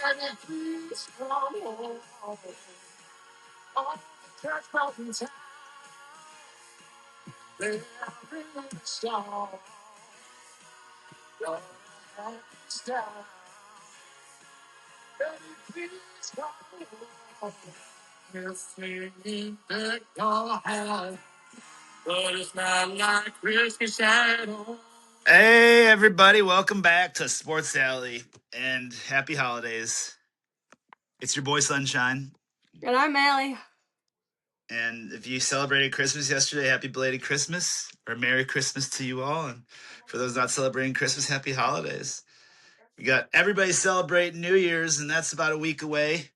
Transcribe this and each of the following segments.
Hey, everybody, welcome back to Sports Alley and happy holidays. It's your boy Sunshine. And I'm Allie. And if you celebrated Christmas yesterday, happy belated Christmas or Merry Christmas to you all. And for those not celebrating Christmas, happy holidays. We got everybody celebrating New Year's, and that's about a week away.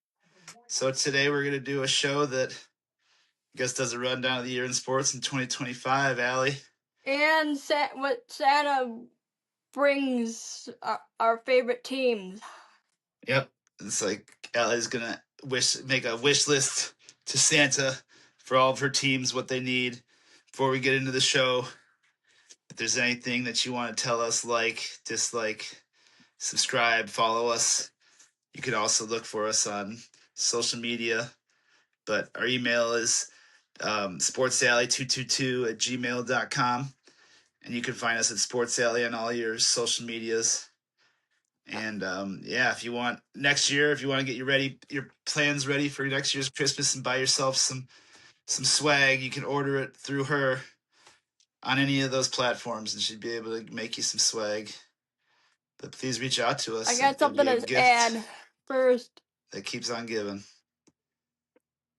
So today we're going to do a show that I guess does a rundown of the year in sports in 2025, Allie. And what Santa brings our favorite teams. Yep. It's like Allie's going to make a wish list to Santa for all of her teams, what they need. Before we get into the show, if there's anything that you want to tell us, like, dislike, subscribe, follow us. You can also look for us on social media. But our email is sportsalley222@gmail.com. And you can find us at Sports Alley on all your social medias. And if you want next year, if you want to get your plans ready for next year's Christmas and buy yourself some swag, you can order it through her on any of those platforms, and she'd be able to make you some swag. But please reach out to us. I got something to add first. That keeps on giving.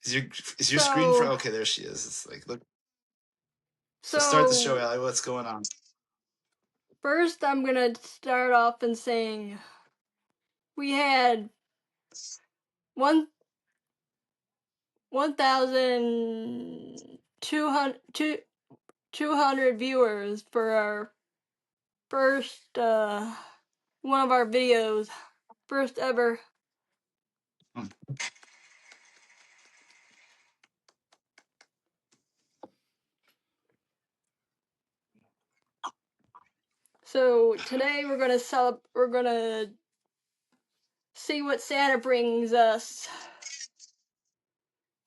Is your screen for? Okay, there she is. It's like, look. So start the show, Allie. What's going on? First, I'm gonna start off in saying we had 1,200 viewers for our first one of our videos, first ever. So today we're gonna see what Santa brings us.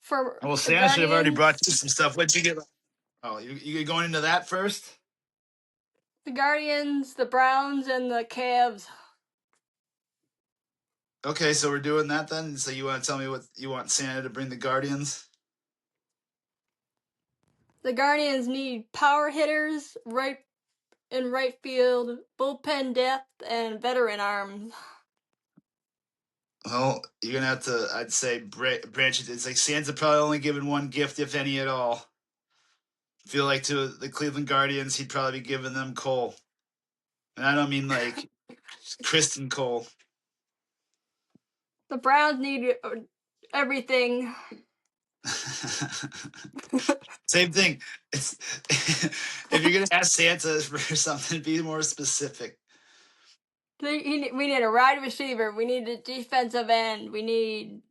Well, Santa should have already brought you some stuff. What'd you get? Oh, you going into that first? The Guardians, the Browns, and the Cavs. Okay, so we're doing that then. So you want to tell me what you want Santa to bring the Guardians? The Guardians need power hitters, right field, bullpen depth, and veteran arms. Well, you're gonna have to, I'd say, branch it. It's like Santa probably only given one gift, if any at all. I feel like to the Cleveland Guardians, he'd probably be giving them Cole, and I don't mean like Kristen Cole. The Browns need everything. Same thing. If you're gonna ask Santa for something, be more specific. We need a wide receiver. We need a defensive end. We need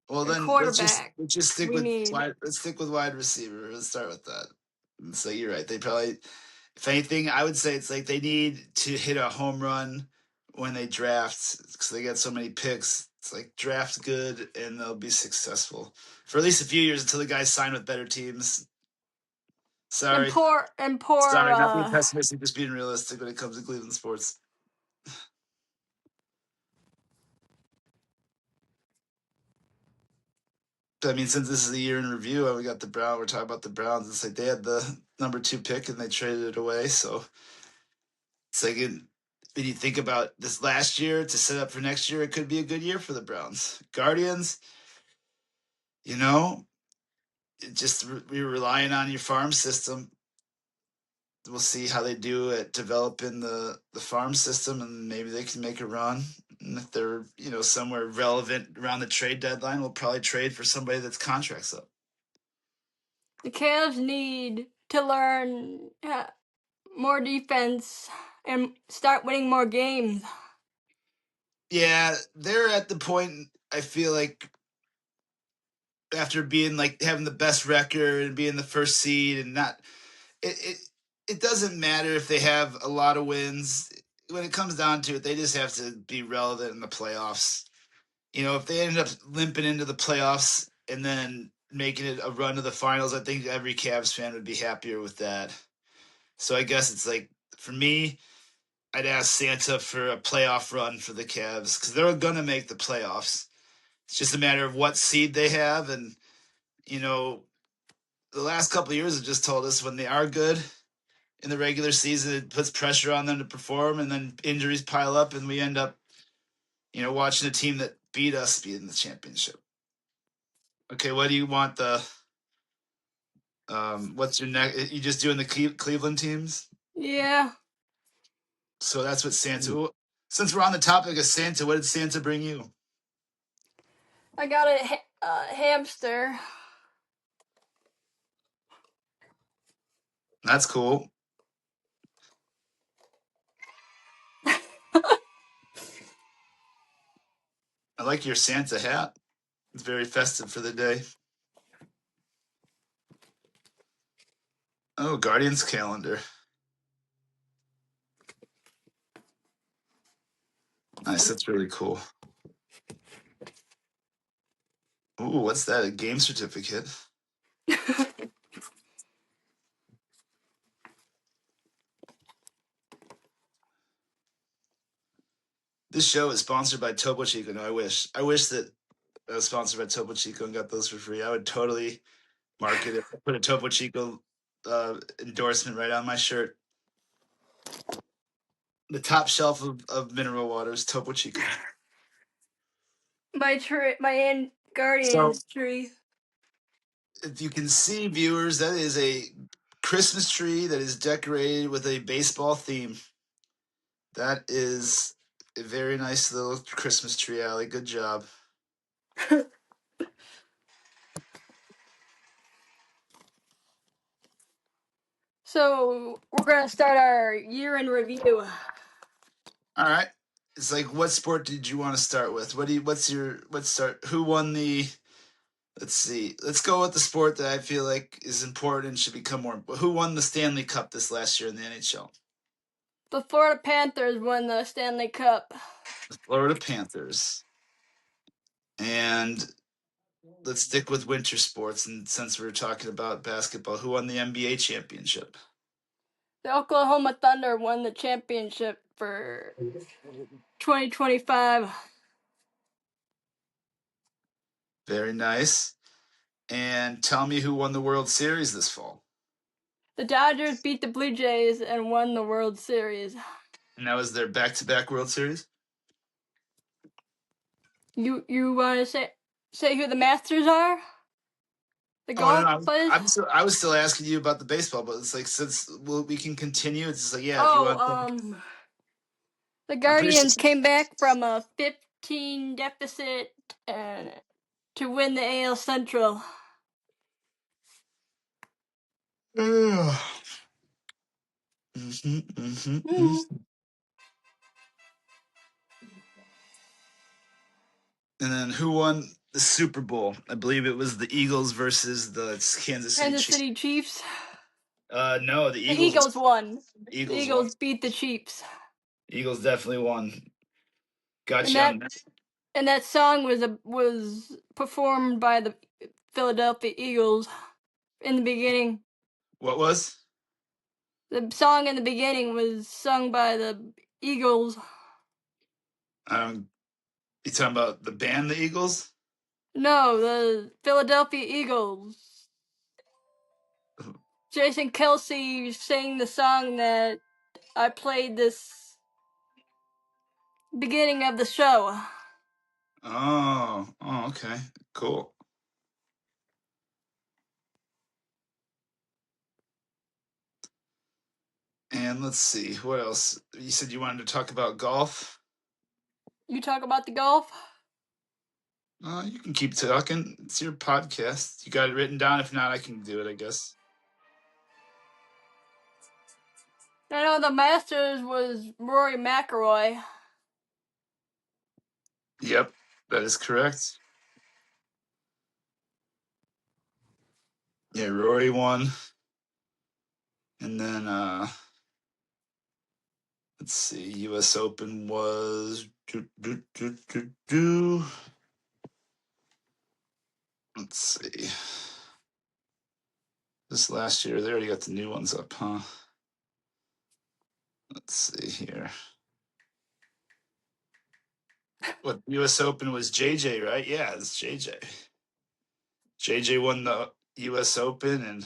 then quarterback. Let's just stick with wide receiver. Let's start with that. So you're right. They probably, if anything, I would say it's like they need to hit a home run when they draft because they got so many picks. It's like draft good and they'll be successful for at least a few years until the guys sign with better teams. Sorry. Sorry, not being pessimistic, just being realistic when it comes to Cleveland sports. I mean, since this is the year in review, and we got the Browns, we're talking about the Browns. It's like they had the number 2 pick and they traded it away. So it's like when you think about this last year to set up for next year, it could be a good year for the Browns. Guardians, we're relying on your farm system. We'll see how they do at developing the farm system, and maybe they can make a run. And if they're, somewhere relevant around the trade deadline, we'll probably trade for somebody that's contracts up. The Cavs need to learn more defense and start winning more games. Yeah, they're at the point, I feel like, after being like having the best record and being the first seed and not it doesn't matter if they have a lot of wins. when it comes down to it, they just have to be relevant in the playoffs. You know, if they end up limping into the playoffs and then making it a run to the finals, I think every Cavs fan would be happier with that. So I guess it's like for me, I'd ask Santa for a playoff run for the Cavs because they're gonna make the playoffs. It's just a matter of what seed they have, and you know, the last couple of years have just told us when they are good in the regular season, it puts pressure on them to perform, and then injuries pile up, and we end up, watching a team that beat us be in the championship. Okay, what do you want the? What's your next? You just doing the Cleveland teams? Yeah, So that's what Santa. Since we're on the topic of Santa, what did Santa bring you? I got a hamster. That's cool. I like your Santa hat. It's very festive for the day. Oh, Guardians calendar. Nice. That's really cool. Ooh, what's that? A game certificate? This show is sponsored by Topo Chico. No, I wish. I wish that I was sponsored by Topo Chico and got those for free. I would totally market it. Put a Topo Chico endorsement right on my shirt. The top shelf of mineral waters, Topo Chico. My So, Guardians tree. if you can see, viewers, that is a Christmas tree that is decorated with a baseball theme. That is a very nice little Christmas tree, Allie. Good job. So we're gonna start our year in review. All right. It's like, what sport did you want to start with? Let's start. Who won the? Let's see. Let's go with the sport that I feel like is important and should become more. Who won the Stanley Cup this last year in the NHL? The Florida Panthers won the Stanley Cup. The Florida Panthers. And let's stick with winter sports. And since we were talking about basketball, who won the NBA championship? The Oklahoma Thunder won the championship for 2025. Very nice. And tell me who won the World Series this fall. The Dodgers beat the Blue Jays and won the World Series. And that was their back-to-back World Series? You want to say who the Masters are? The Oh no, golf players? I was still asking you about the baseball, but it's like since we can continue, it's just like yeah, if you want. The I'm pretty sure. Guardians came back from a 15 deficit and to win the AL Central. And then who won the Super Bowl? I believe it was the Eagles versus the Kansas City Kansas Chiefs. City Chiefs. No, the The Eagles. Eagles won. Eagles The Eagles won. beat the Chiefs. Eagles definitely won. Got And you on that. And that song was performed by the Philadelphia Eagles in the beginning. What was? The song in the beginning was sung by the Eagles. You talking about the band, the Eagles? No, the Philadelphia Eagles. Jason Kelce sang the song that I played this beginning of the show. Oh, okay, cool. And let's see, what else? You said you wanted to talk about golf? You talk about the golf? You can keep talking. It's your podcast. You got it written down. If not, I can do it, I guess. I know the Masters was Rory McIlroy. Yep, that is correct. Yeah, Rory won. And then Let's see. U.S. Open was. Let's see. This last year, they already got the new ones up, huh? Let's see here. What U.S. Open was JJ, right? Yeah, it's JJ. JJ won the U.S. Open, and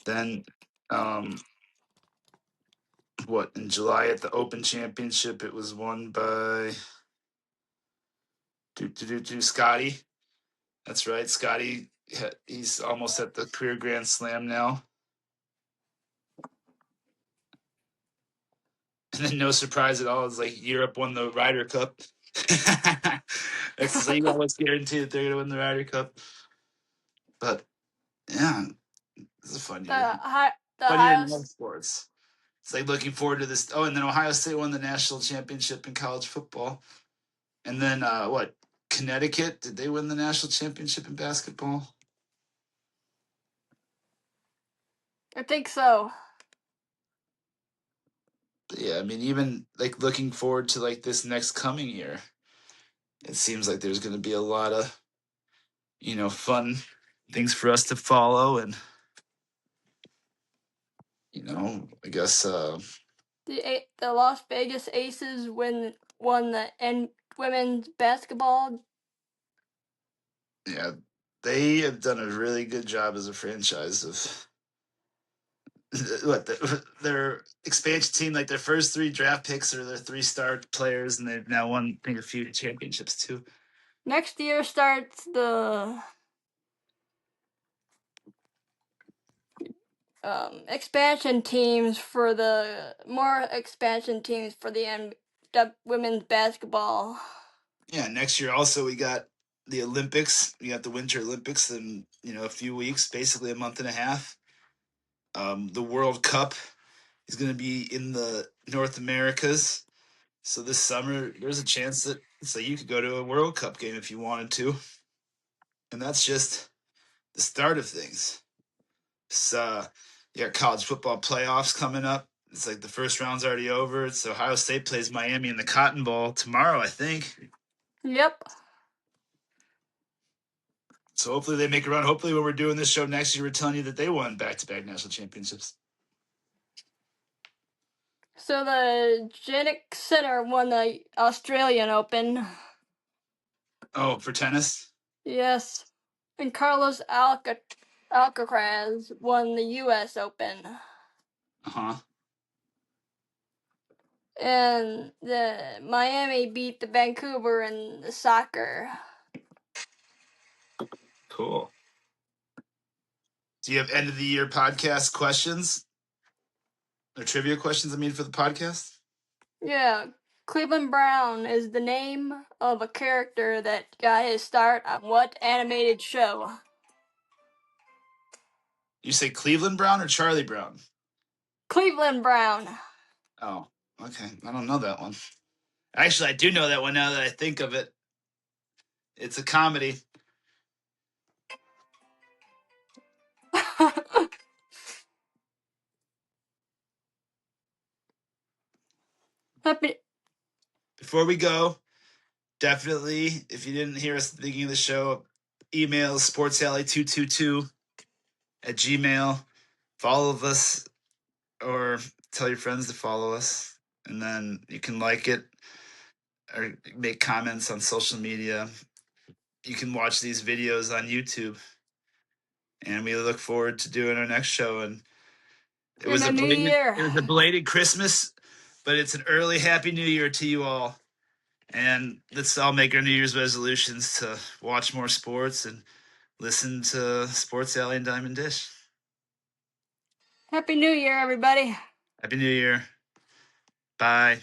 then what, in July at the Open Championship, it was won by Scotty. That's right, Scotty. He's almost at the career Grand Slam now. And then no surprise at all, it's like Europe won the Ryder Cup. It's like you almost guarantee that they're gonna win the Ryder Cup. But yeah, it's a fun year. The Fun year Ohio in all sports. It's like looking forward to this. Oh, and then Ohio State won the national championship in college football. And then what? Connecticut, did they win the national championship in basketball? I think so. But yeah, I mean, even like looking forward to like this next coming year, it seems like there's going to be a lot of, fun things for us to follow. And, I guess, The Las Vegas Aces won the women's basketball. yeah, they have done a really good job as a franchise of their expansion team. Like their first 3 draft picks are their 3 star players, and they've now won, I think, a few championships too. Next year starts the expansion teams for the women's basketball. Yeah, next year also we got the Olympics. We got the Winter Olympics in a few weeks, basically a month and a half. The World Cup is going to be in the North Americas. So this summer, there's a chance that you could go to a World Cup game if you wanted to. And that's just the start of things. So you got college football playoffs coming up. It's like the first round's already over. So Ohio State plays Miami in the Cotton Bowl tomorrow, I think. Yep. So hopefully they make a run. Hopefully when we're doing this show next year, we're telling you that they won back-to-back national championships. So the Jannik Sinner won the Australian Open. Oh, for tennis? Yes. And Carlos Alcaraz won the U.S. Open. Uh-huh. And the Miami beat the Vancouver in the soccer. Cool. Do you have end of the year podcast questions? Or trivia questions, for the podcast? Yeah. Cleveland Brown is the name of a character that got his start on what animated show? You say Cleveland Brown or Charlie Brown? Cleveland Brown. Oh, okay. I don't know that one. Actually, I do know that one now that I think of it. It's a comedy. Before we go, definitely, if you didn't hear us at the beginning of the show, email sportsalley222@gmail. Follow us or tell your friends to follow us. And then you can like it or make comments on social media. You can watch these videos on YouTube. And we look forward to doing our next show. And it was a belated Christmas, but it's an early Happy New Year to you all. And let's all make our New Year's resolutions to watch more sports and listen to Sports Alley and Diamond Dish. Happy New Year, everybody. Happy New Year. Bye.